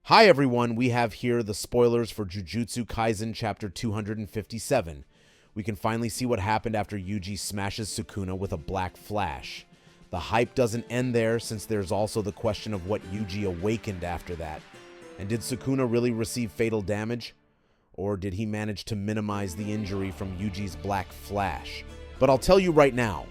Hi everyone, we have here the spoilers for Jujutsu Kaisen Chapter 257. We can finally see what happened after Yuji smashes Sukuna with a black flash. The hype doesn't end there, since there's also the question of what Yuji awakened after that. And did Sukuna really receive fatal damage? Or did he manage to minimize the injury from Yuji's black flash? But I'll tell you right now,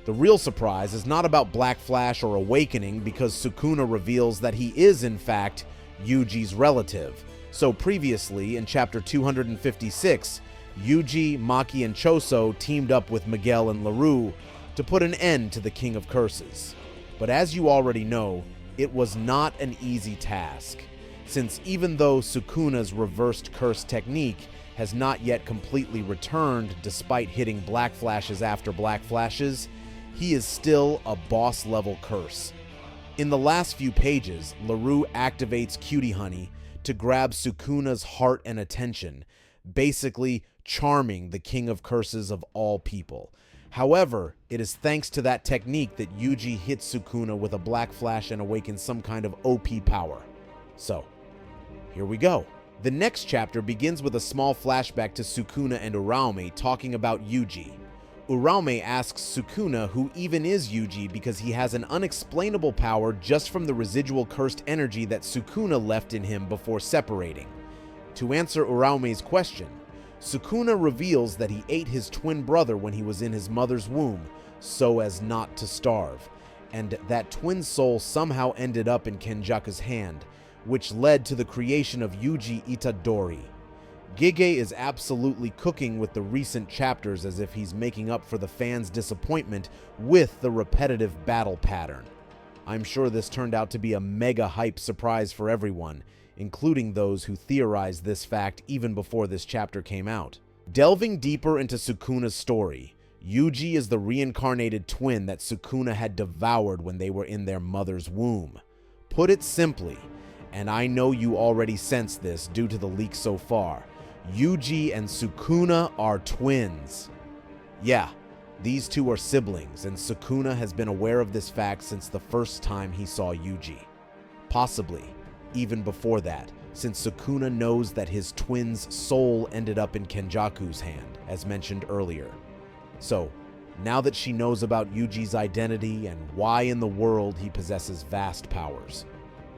the real surprise is not about Black Flash or awakening, because Sukuna reveals that he is in fact Yuji's relative. So previously, in chapter 256, Yuji, Maki, and Choso teamed up with Miguel and LaRue to put an end to the King of Curses. But as you already know, it was not an easy task, since even though Sukuna's reversed curse technique has not yet completely returned despite hitting Black Flashes after Black Flashes, he is still a boss-level curse. In the last few pages, LaRue activates Cutie Honey to grab Sukuna's heart and attention, basically charming the King of Curses of all people. However, it is thanks to that technique that Yuji hits Sukuna with a black flash and awakens some kind of OP power. So, here we go. The next chapter begins with a small flashback to Sukuna and Uraume talking about Yuji. Uraume asks Sukuna who even is Yuji because he has an unexplainable power just from the residual cursed energy that Sukuna left in him before separating. To answer Uraume's question, Sukuna reveals that he ate his twin brother when he was in his mother's womb so as not to starve, and that twin soul somehow ended up in Kenjaku's hand, which led to the creation of Yuji Itadori. Gege is absolutely cooking with the recent chapters as if he's making up for the fans' disappointment with the repetitive battle pattern. I'm sure this turned out to be a mega hype surprise for everyone, including those who theorized this fact even before this chapter came out. Delving deeper into Sukuna's story, Yuji is the reincarnated twin that Sukuna had devoured when they were in their mother's womb. Put it simply, and I know you already sense this due to the leak so far, Yuji and Sukuna are twins. Yeah, these two are siblings, and Sukuna has been aware of this fact since the first time he saw Yuji. Possibly even before that, since Sukuna knows that his twin's soul ended up in Kenjaku's hand, as mentioned earlier. So, now that she knows about Yuji's identity and why in the world he possesses vast powers,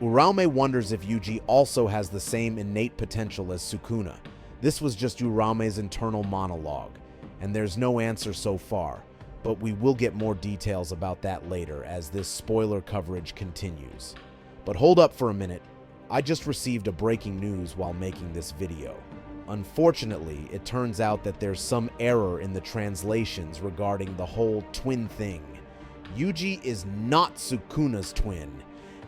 Uraume wonders if Yuji also has the same innate potential as Sukuna. This was just Uraume's internal monologue, and there's no answer so far, but we will get more details about that later as this spoiler coverage continues. But hold up for a minute, I just received a breaking news while making this video. Unfortunately, it turns out that there's some error in the translations regarding the whole twin thing. Yuji is not Sukuna's twin.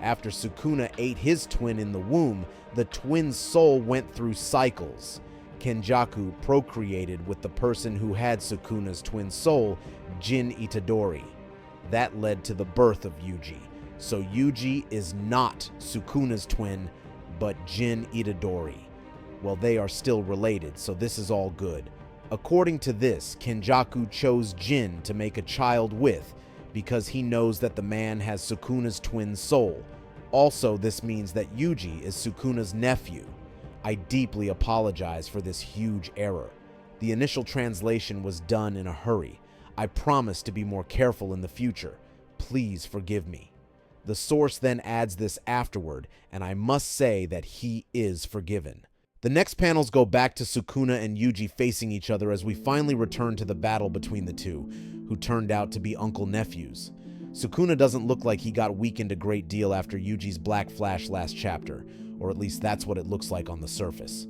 After Sukuna ate his twin in the womb, the twin's soul went through cycles. Kenjaku procreated with the person who had Sukuna's twin soul, Jin Itadori. That led to the birth of Yuji. So Yuji is not Sukuna's twin, but Jin Itadori. Well, they are still related, so this is all good. According to this, Kenjaku chose Jin to make a child with, because he knows that the man has Sukuna's twin soul. Also, this means that Yuji is Sukuna's nephew. I deeply apologize for this huge error. The initial translation was done in a hurry. I promise to be more careful in the future. Please forgive me. The source then adds this afterward, and I must say that he is forgiven. The next panels go back to Sukuna and Yuji facing each other as we finally return to the battle between the two, who turned out to be uncle-nephews. Sukuna doesn't look like he got weakened a great deal after Yuji's black flash last chapter, or at least that's what it looks like on the surface.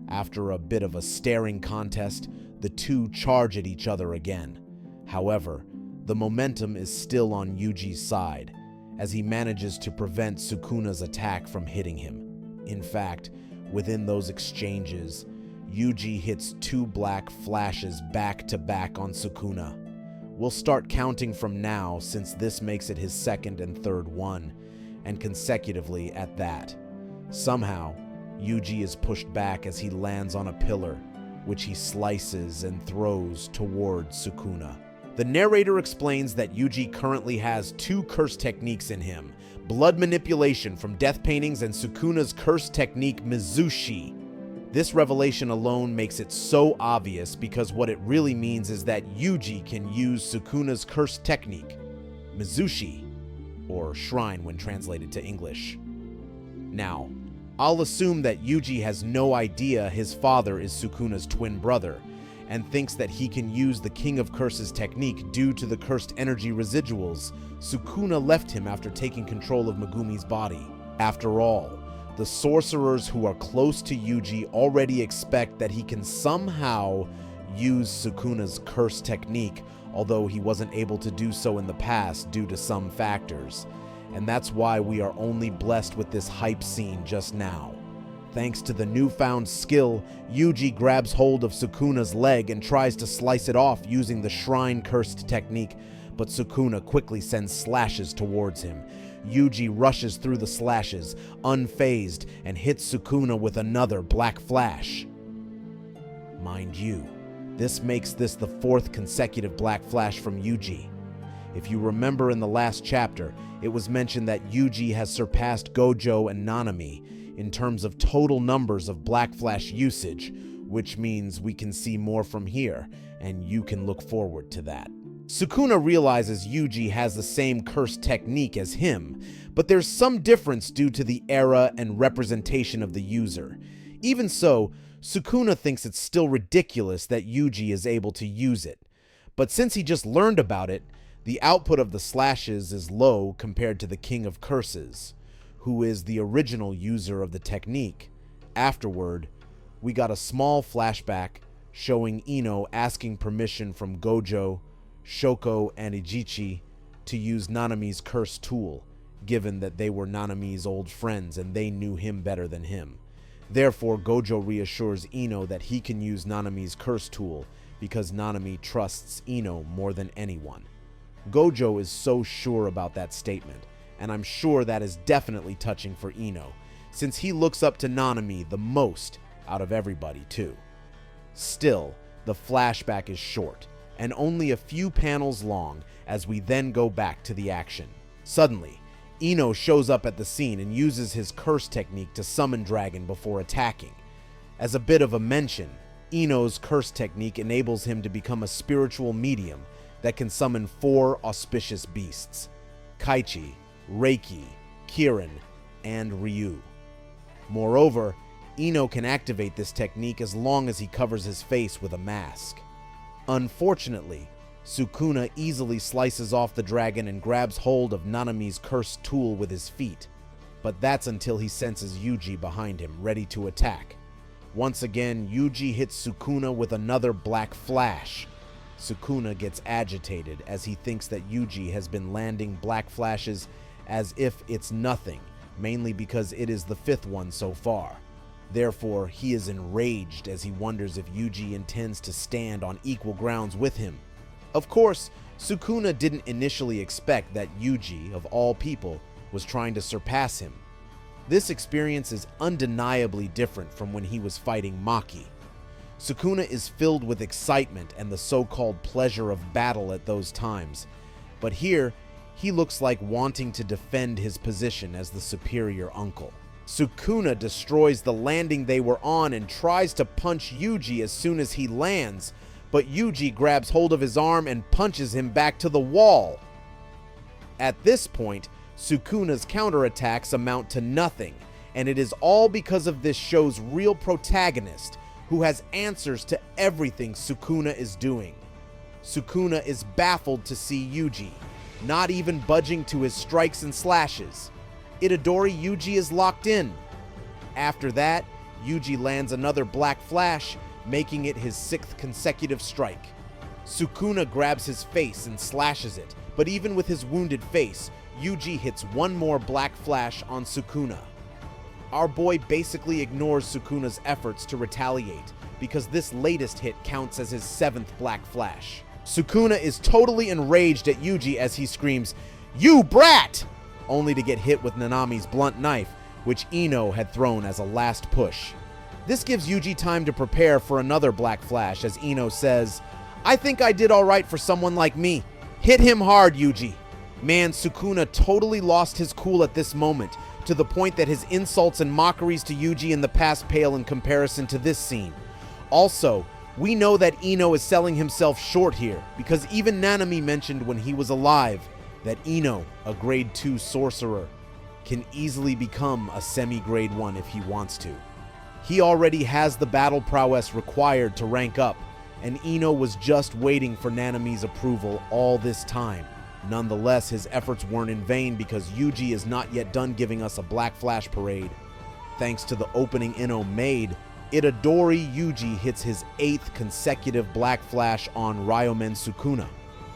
After a bit of a staring contest, the two charge at each other again. However, the momentum is still on Yuji's side, as he manages to prevent Sukuna's attack from hitting him. In fact, within those exchanges, Yuji hits two black flashes back to back on Sukuna. We'll start counting from now since this makes it his second and third one, and consecutively at that. Somehow, Yuji is pushed back as he lands on a pillar, which he slices and throws towards Sukuna. The narrator explains that Yuji currently has two curse techniques in him: blood manipulation from death paintings and Sukuna's curse technique Mizushi. This revelation alone makes it so obvious because what it really means is that Yuji can use Sukuna's curse technique, Mizushi, or shrine when translated to English. Now, I'll assume that Yuji has no idea his father is Sukuna's twin brother, and thinks that he can use the King of Curses technique due to the cursed energy residuals Sukuna left him after taking control of Megumi's body. After all, the sorcerers who are close to Yuji already expect that he can somehow use Sukuna's curse technique, although he wasn't able to do so in the past due to some factors. And that's why we are only blessed with this hype scene just now. Thanks to the newfound skill, Yuji grabs hold of Sukuna's leg and tries to slice it off using the shrine cursed technique, but Sukuna quickly sends slashes towards him. Yuji rushes through the slashes, unfazed, and hits Sukuna with another black flash. Mind you, this makes this the fourth consecutive black flash from Yuji. If you remember in the last chapter, it was mentioned that Yuji has surpassed Gojo and Nanami in terms of total numbers of black flash usage, which means we can see more from here, and you can look forward to that. Sukuna realizes Yuji has the same curse technique as him, but there's some difference due to the era and representation of the user. Even so, Sukuna thinks it's still ridiculous that Yuji is able to use it. But since he just learned about it, the output of the slashes is low compared to the King of Curses, who is the original user of the technique. Afterward, we got a small flashback showing Ino asking permission from Gojo, Shoko, and Ijichi to use Nanami's curse tool, given that they were Nanami's old friends and they knew him better than him. Therefore, Gojo reassures Ino that he can use Nanami's curse tool because Nanami trusts Ino more than anyone. Gojo is so sure about that statement, and I'm sure that is definitely touching for Ino, since he looks up to Nanami the most out of everybody too. Still, the flashback is short, and only a few panels long as we then go back to the action. Suddenly, Ino shows up at the scene and uses his curse technique to summon Dragon before attacking. As a bit of a mention, Ino's curse technique enables him to become a spiritual medium that can summon 4 auspicious beasts: Kaichi, Reiki, Kirin, and Ryu. Moreover, Ino can activate this technique as long as he covers his face with a mask. Unfortunately, Sukuna easily slices off the dragon and grabs hold of Nanami's cursed tool with his feet, but that's until he senses Yuji behind him, ready to attack. Once again, Yuji hits Sukuna with another black flash. Sukuna gets agitated as he thinks that Yuji has been landing black flashes as if it's nothing, mainly because it is the 5th one so far. Therefore, he is enraged as he wonders if Yuji intends to stand on equal grounds with him. Of course, Sukuna didn't initially expect that Yuji, of all people, was trying to surpass him. This experience is undeniably different from when he was fighting Maki. Sukuna is filled with excitement and the so-called pleasure of battle at those times, but here, he looks like wanting to defend his position as the superior uncle. Sukuna destroys the landing they were on and tries to punch Yuji as soon as he lands, but Yuji grabs hold of his arm and punches him back to the wall. At this point, Sukuna's counterattacks amount to nothing, and it is all because of this show's real protagonist, who has answers to everything Sukuna is doing. Sukuna is baffled to see Yuji, not even budging to his strikes and slashes. Itadori Yuji is locked in. After that, Yuji lands another black flash, making it his 6th consecutive strike. Sukuna grabs his face and slashes it, but even with his wounded face, Yuji hits one more black flash on Sukuna. Our boy basically ignores Sukuna's efforts to retaliate, because this latest hit counts as his 7th black flash. Sukuna is totally enraged at Yuji as he screams, "You brat!" only to get hit with Nanami's blunt knife, which Ino had thrown as a last push. This gives Yuji time to prepare for another black flash as Ino says, I think I did alright for someone like me. Hit him hard, Yuji. Man, Sukuna totally lost his cool at this moment, to the point that his insults and mockeries to Yuji in the past pale in comparison to this scene. Also, we know that Ino is selling himself short here, because even Nanami mentioned when he was alive that Ino, a grade 2 sorcerer, can easily become a semi-grade 1 if he wants to. He already has the battle prowess required to rank up, and Ino was just waiting for Nanami's approval all this time. Nonetheless, his efforts weren't in vain because Yuji is not yet done giving us a Black Flash parade. Thanks to the opening Ino made, Itadori Yuji hits his 8th consecutive Black Flash on Ryomen Sukuna.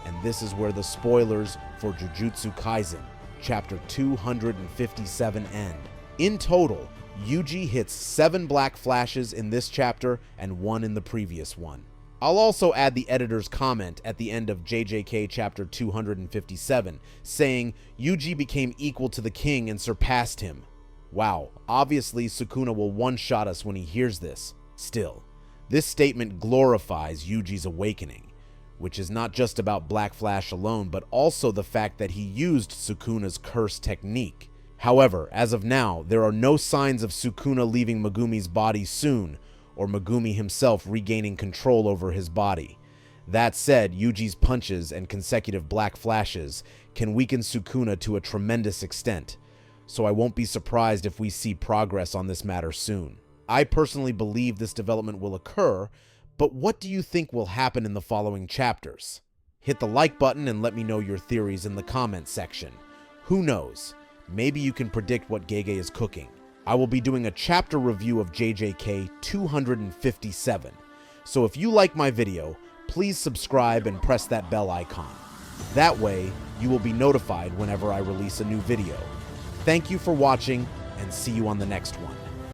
And this is where the spoilers for Jujutsu Kaisen Chapter 257 end. In total, Yuji hits 7 Black Flashes in this chapter and 1 in the previous one. I'll also add the editor's comment at the end of JJK Chapter 257, saying Yuji became equal to the king and surpassed him. Wow, obviously Sukuna will one-shot us when he hears this. Still, this statement glorifies Yuji's awakening, which is not just about Black Flash alone, but also the fact that he used Sukuna's curse technique. However, as of now, there are no signs of Sukuna leaving Megumi's body soon, or Megumi himself regaining control over his body. That said, Yuji's punches and consecutive Black Flashes can weaken Sukuna to a tremendous extent, so I won't be surprised if we see progress on this matter soon. I personally believe this development will occur, but what do you think will happen in the following chapters? Hit the like button and let me know your theories in the comments section. Who knows? Maybe you can predict what Gege is cooking. I will be doing a chapter review of JJK 257, so if you like my video, please subscribe and press that bell icon. That way, you will be notified whenever I release a new video. Thank you for watching, and see you on the next one.